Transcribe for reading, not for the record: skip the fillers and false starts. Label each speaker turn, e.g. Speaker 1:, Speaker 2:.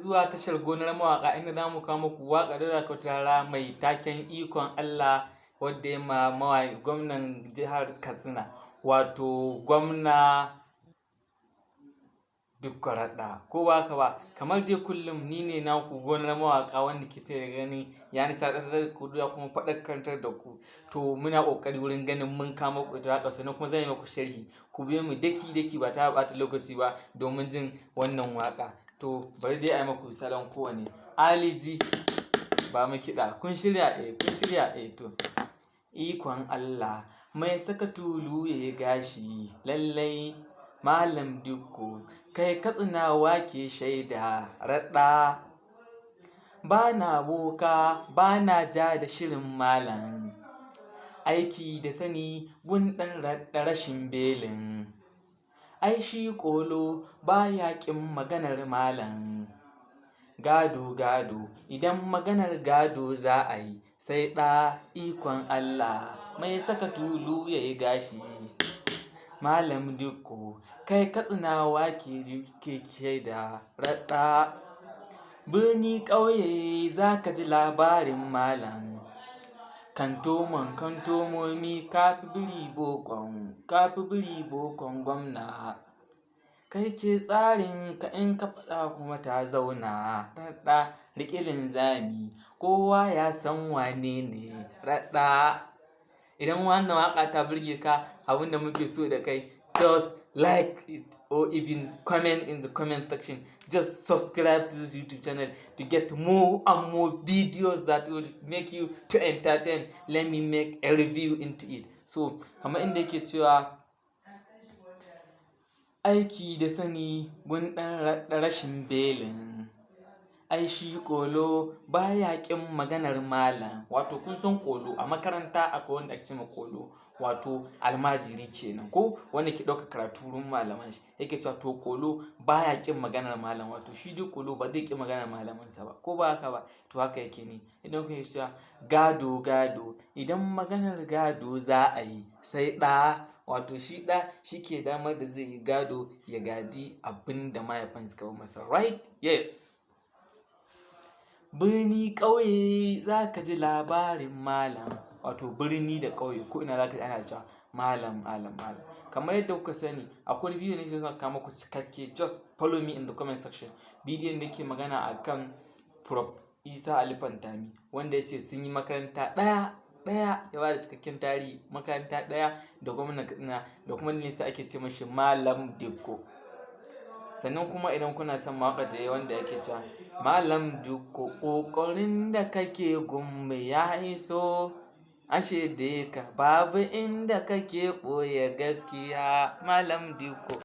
Speaker 1: zuwa tashar Gonar Mawaƙa, inda za mu kawo muku waƙa da Kautara mai taken ikon Allah, wadda ya ma gwamnan jihar Katsina, wato gwamna Dikko Radda, ko ba haka ba. Kamar dai kullum ni ne naku Gonar Mawaƙa, wanda ke sai da gani ya nishaɗantar da ku ya kuma faɗakantar da ku. To muna ƙoƙari wurin ganin mun kawo muku ita waƙa, sannan kuma zan yi muku sharhi. Ku biyo mu daki-daki ba tare da ɓata lokaci ba domin jin wannan waƙa. To bari dai a yi muku salon kowane. Ali G, ba mu kiɗa. Kun shirya? Kun shirya? To. Ikon Allah mai saka tulu ya yi gashi, lallai Malam Dikko kai Katsinawa ke shaida Radda. Ba na boka, ba na ja da shirin malam, aiki da sani gun ɗan Radda rashin belin. Ai shi ƙolo ba ya ƙin maganar malam. Gado, idan maganar gado za a yi, sai ɗa ikon Allah mai saka tulu ya yi gashi. Malam Dikko kai Katsinawa ke shaida Radda. Birni ƙauye za ka ji labarin malam. Kantomomi ka fi biri bokon gwamna. Kai ke tsarin ka in ka faɗa kuma ta zauna. Radda riƙe linzami, kowa ya san wane ne Radda. Idan wannan waƙa ta burge ka, abin da muke so da kai, just like it or even comment in the comment section. Just subscribe to this YouTube channel to get more and more videos that will make you to entertain. Let me make a review into it. So, kamar inda yake cewa aiki da sani gun ɗan Radda rashin belin. Ai shi ƙolo ba ya ƙin maganar malam. Wato kun san ƙolo a makaranta akwai wanda ake ce ma ƙolo, wato almajiri kenan, ko wanda ke ɗaukar karatu wurin malaman shi. Yake cewa to ƙolo ba ya ƙin maganar malam, wato shi dai ƙolo ba zai ƙi maganar malaminsa ba, ko ba haka ba. To haka yake ne. Idan kuka cewa gado, idan maganar gado za a yi, sai ɗa, wato shi ɗa shi ke damar da zai yi gado, ya gadi abin da mahaifansa suka bar masa, right? Yes. Birni ƙauye za ka ji labarin malam, wato birni da ƙauye ko ina za ka ji ana cewa malam. Kamar yadda kuka sani, akwai bidiyo da nake son kawo muku cikakke, just follow me in the comment section. Bidiyon da ke magana akan Prof. Isa Ali Fantami, wanda ya ce sun yi makaranta ɗaya, ya ba da cikakken tarihi, makaranta ɗaya da gwamnan Katsina, da kuma nesa ake ce mashi Malam Dikko. Sannan kuma idan kuna son waƙar da wanda yake cewa Malam Dikko ƙoƙarin da kake gumbe ya iso, ashe da ka babu inda kake ɓoye gaskiya Malam Dikko.